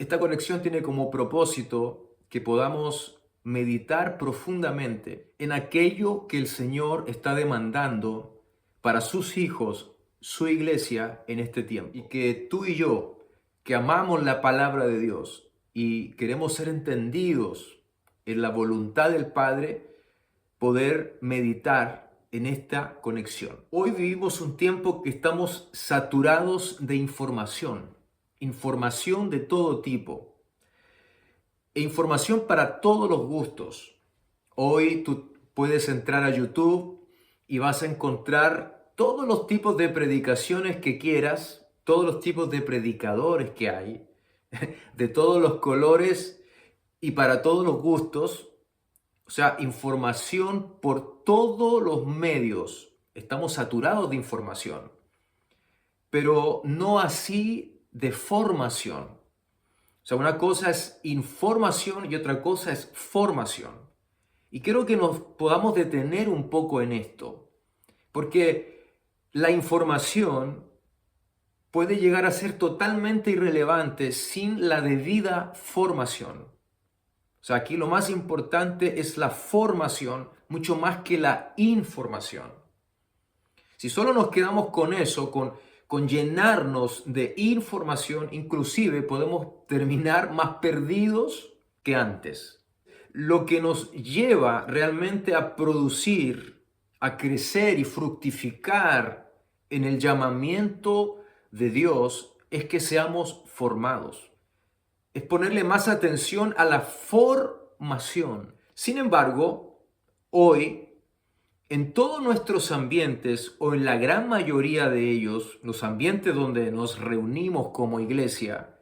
Esta conexión tiene como propósito que podamos meditar profundamente en aquello que el Señor está demandando para sus hijos, su iglesia en este tiempo. Y que tú y yo, que amamos la palabra de Dios y queremos ser entendidos en la voluntad del Padre, poder meditar en esta conexión. Hoy vivimos un tiempo que estamos saturados de información de todo tipo e información para todos los gustos. Hoy tú puedes entrar a YouTube y vas a encontrar todos los tipos de predicaciones que quieras, todos los tipos de predicadores que hay, de todos los colores y para todos los gustos. O sea, información por todos los medios. Estamos saturados de información, pero no así de formación. O sea, una cosa es información y otra cosa es formación. Y quiero que nos podamos detener un poco en esto, porque la información puede llegar a ser totalmente irrelevante sin la debida formación. O sea, aquí lo más importante es la formación, mucho más que la información. Si solo nos quedamos con eso, con llenarnos de información, inclusive podemos terminar más perdidos que antes. Lo que nos lleva realmente a producir, a crecer y fructificar en el llamamiento de Dios es que seamos formados. Es ponerle más atención a la formación. Sin embargo, hoy, en todos nuestros ambientes, o en la gran mayoría de ellos, los ambientes donde nos reunimos como iglesia,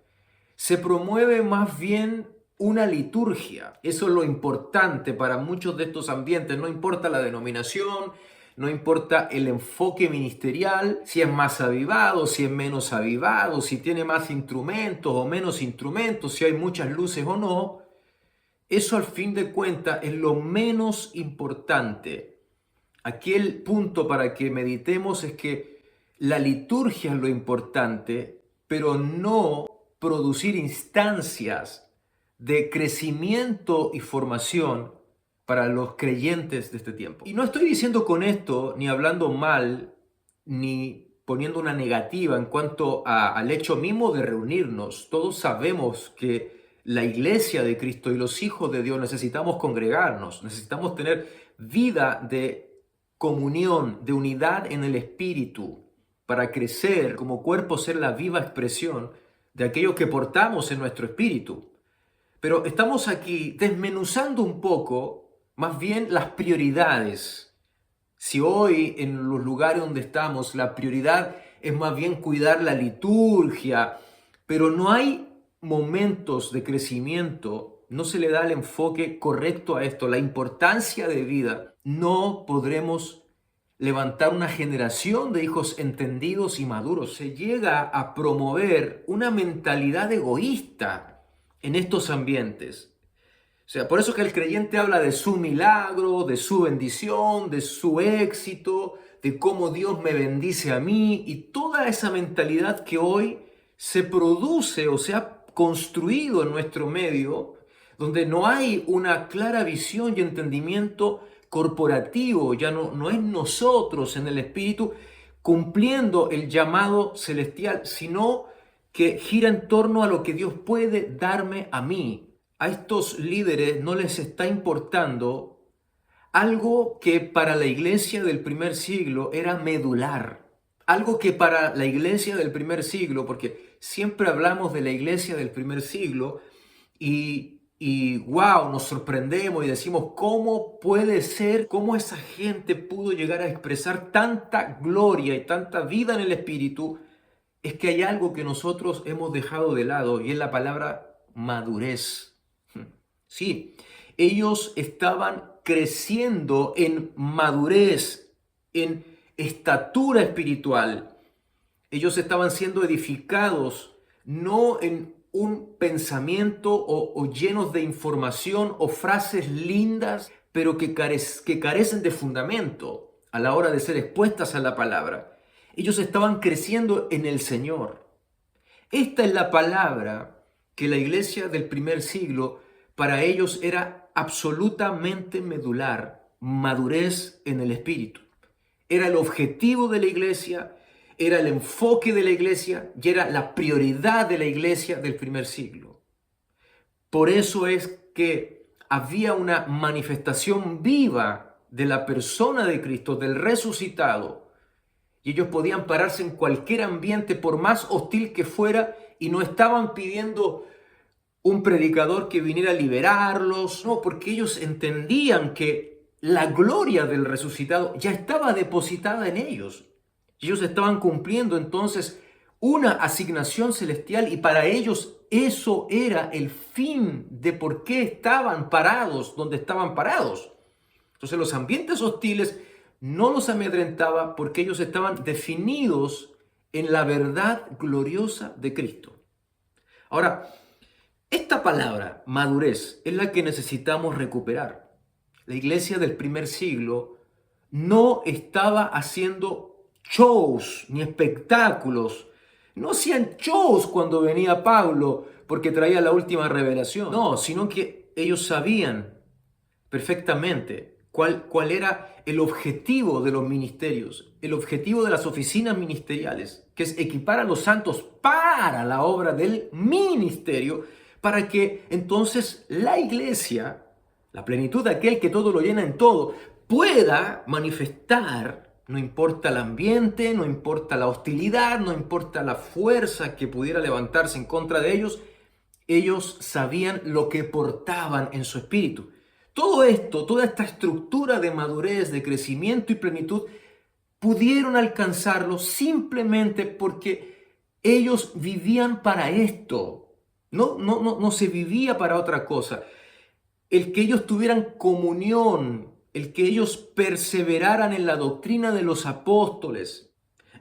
se promueve más bien una liturgia. Eso es lo importante para muchos de estos ambientes. No importa la denominación, no importa el enfoque ministerial, si es más avivado, si es menos avivado, si tiene más instrumentos o menos instrumentos, si hay muchas luces o no. Eso al fin de cuentas es lo menos importante. Aquí el punto para que meditemos es que la liturgia es lo importante, pero no producir instancias de crecimiento y formación para los creyentes de este tiempo. Y no estoy diciendo con esto, ni hablando mal, ni poniendo una negativa en cuanto al hecho mismo de reunirnos. Todos sabemos que la iglesia de Cristo y los hijos de Dios necesitamos congregarnos, necesitamos tener vida de comunión, de unidad en el Espíritu, para crecer como cuerpo, ser la viva expresión de aquello que portamos en nuestro espíritu. Pero estamos aquí desmenuzando un poco, más bien las prioridades. Si hoy en los lugares donde estamos la prioridad es más bien cuidar la liturgia, pero no hay momentos de crecimiento, no se le da el enfoque correcto a esto, la importancia de vida, no podremos levantar una generación de hijos entendidos y maduros. Se llega a promover una mentalidad egoísta en estos ambientes. O sea, por eso que el creyente habla de su milagro, de su bendición, de su éxito, de cómo Dios me bendice a mí, y toda esa mentalidad que hoy se produce o se ha construido en nuestro medio, donde no hay una clara visión y entendimiento corporativo, ya no es nosotros en el espíritu cumpliendo el llamado celestial, sino que gira en torno a lo que Dios puede darme a mí. A estos líderes no les está importando algo que para la iglesia del primer siglo era medular. Algo que para la iglesia del primer siglo, porque siempre hablamos de la iglesia del primer siglo y wow, nos sorprendemos y decimos, ¿cómo puede ser? ¿Cómo esa gente pudo llegar a expresar tanta gloria y tanta vida en el Espíritu? Es que hay algo que nosotros hemos dejado de lado y es la palabra madurez. Sí, ellos estaban creciendo en madurez, en estatura espiritual. Ellos estaban siendo edificados no en un pensamiento o llenos de información o frases lindas, pero que carecen de fundamento a la hora de ser expuestas a la palabra. Ellos estaban creciendo en el Señor. Esta es la palabra que la iglesia del primer siglo para ellos era absolutamente medular, madurez en el espíritu. Era el objetivo de la iglesia, era el enfoque de la iglesia y era la prioridad de la iglesia del primer siglo. Por eso es que había una manifestación viva de la persona de Cristo, del resucitado, y ellos podían pararse en cualquier ambiente, por más hostil que fuera, y no estaban pidiendo un predicador que viniera a liberarlos, no, porque ellos entendían que la gloria del resucitado ya estaba depositada en ellos. Ellos estaban cumpliendo entonces una asignación celestial y para ellos eso era el fin de por qué estaban parados donde estaban parados. Entonces los ambientes hostiles no los amedrentaba porque ellos estaban definidos en la verdad gloriosa de Cristo. Ahora, esta palabra, madurez, es la que necesitamos recuperar. La iglesia del primer siglo no estaba haciendo shows ni espectáculos. No hacían shows cuando venía Pablo porque traía la última revelación. No, sino que ellos sabían perfectamente cuál era el objetivo de los ministerios, el objetivo de las oficinas ministeriales, que es equipar a los santos para la obra del ministerio, para que entonces la iglesia, la plenitud de aquel que todo lo llena en todo, pueda manifestar, no importa el ambiente, no importa la hostilidad, no importa la fuerza que pudiera levantarse en contra de ellos sabían lo que portaban en su espíritu. Todo esto, toda esta estructura de madurez, de crecimiento y plenitud, pudieron alcanzarlo simplemente porque ellos vivían para esto. No se vivía para otra cosa. El que ellos tuvieran comunión, el que ellos perseveraran en la doctrina de los apóstoles,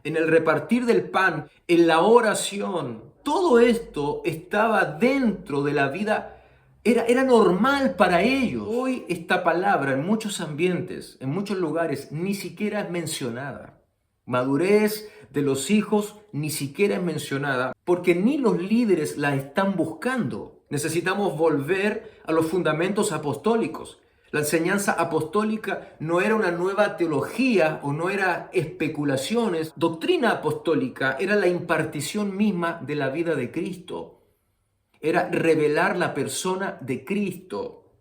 en el repartir del pan, en la oración, todo esto estaba dentro de la vida. Era normal para ellos. Hoy esta palabra en muchos ambientes, en muchos lugares, ni siquiera es mencionada. Madurez de los hijos ni siquiera es mencionada porque ni los líderes la están buscando. Necesitamos volver a los fundamentos apostólicos. La enseñanza apostólica no era una nueva teología o no era especulaciones. Doctrina apostólica era la impartición misma de la vida de Cristo. Era revelar la persona de Cristo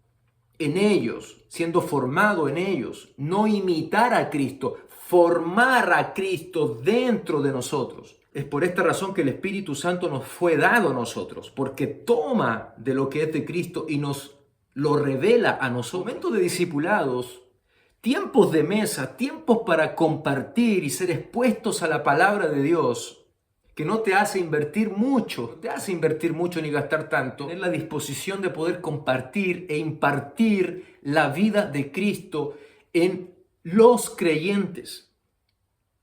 en ellos, siendo formado en ellos. No imitar a Cristo, formar a Cristo dentro de nosotros. Es por esta razón que el Espíritu Santo nos fue dado a nosotros, porque toma de lo que es de Cristo y nos lo revela a nosotros. Momentos de discipulados, tiempos de mesa, tiempos para compartir y ser expuestos a la palabra de Dios, que no te hace invertir mucho, ni gastar tanto, tener la disposición de poder compartir e impartir la vida de Cristo en los creyentes.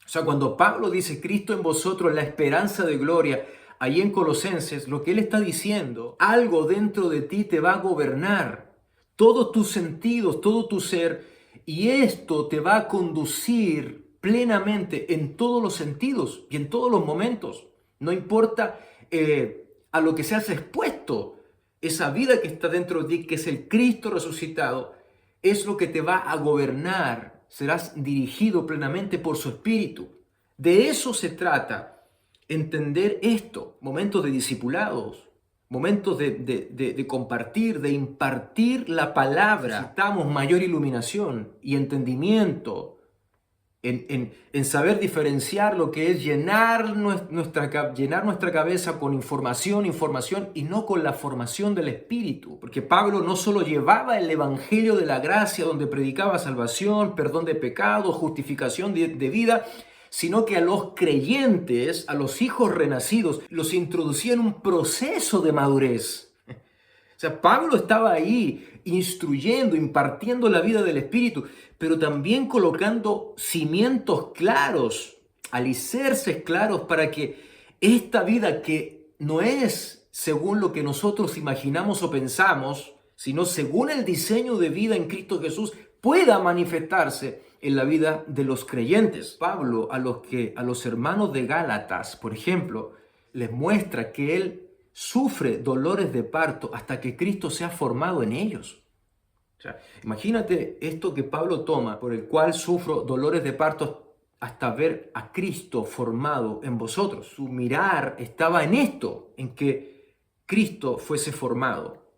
O sea, cuando Pablo dice Cristo en vosotros, la esperanza de gloria, ahí en Colosenses, lo que él está diciendo, algo dentro de ti te va a gobernar, todos tus sentidos, todo tu ser, y esto te va a conducir plenamente en todos los sentidos y en todos los momentos. No importa a lo que seas expuesto, esa vida que está dentro de ti, que es el Cristo resucitado, es lo que te va a gobernar. Serás dirigido plenamente por su Espíritu. De eso se trata, entender esto, momentos de discipulados, momentos de compartir, de impartir la palabra. Necesitamos mayor iluminación y entendimiento en saber diferenciar lo que es llenar nuestra cabeza con información y no con la formación del Espíritu. Porque Pablo no solo llevaba el Evangelio de la gracia donde predicaba salvación, perdón de pecados, justificación de vida, sino que a los creyentes, a los hijos renacidos, los introducía en un proceso de madurez. O sea, Pablo estaba ahí instruyendo, impartiendo la vida del Espíritu, pero también colocando cimientos claros, alicerces claros para que esta vida que no es según lo que nosotros imaginamos o pensamos, sino según el diseño de vida en Cristo Jesús, pueda manifestarse en la vida de los creyentes. Pablo a los hermanos de Gálatas, por ejemplo, les muestra que él sufre dolores de parto hasta que Cristo sea formado en ellos. O sea, imagínate esto que Pablo toma, por el cual sufro dolores de parto hasta ver a Cristo formado en vosotros. Su mirar estaba en esto, en que Cristo fuese formado.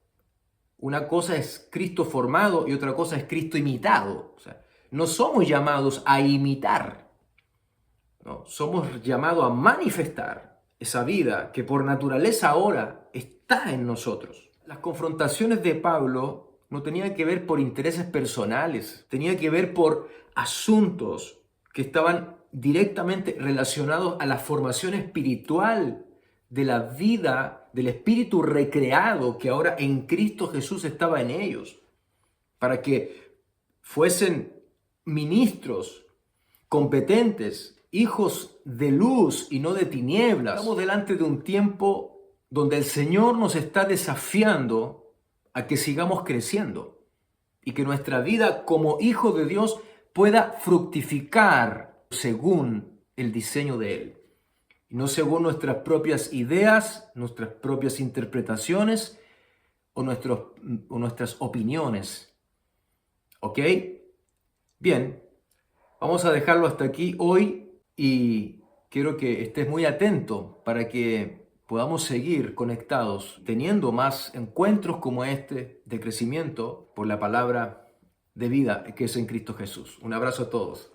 Una cosa es Cristo formado y otra cosa es Cristo imitado. O sea, no somos llamados a imitar, no, somos llamados a manifestar esa vida que por naturaleza ahora está en nosotros. Las confrontaciones de Pablo no tenían que ver por intereses personales, tenían que ver por asuntos que estaban directamente relacionados a la formación espiritual de la vida, del espíritu recreado que ahora en Cristo Jesús estaba en ellos, para que fuesen ministros competentes, hijos de luz y no de tinieblas. Estamos delante de un tiempo donde el Señor nos está desafiando a que sigamos creciendo y que nuestra vida como hijo de Dios pueda fructificar según el diseño de Él. Y no según nuestras propias ideas, nuestras propias interpretaciones o nuestras opiniones. ¿Ok? Bien, vamos a dejarlo hasta aquí hoy y quiero que estés muy atento para que podamos seguir conectados, teniendo más encuentros como este de crecimiento por la palabra de vida que es en Cristo Jesús. Un abrazo a todos.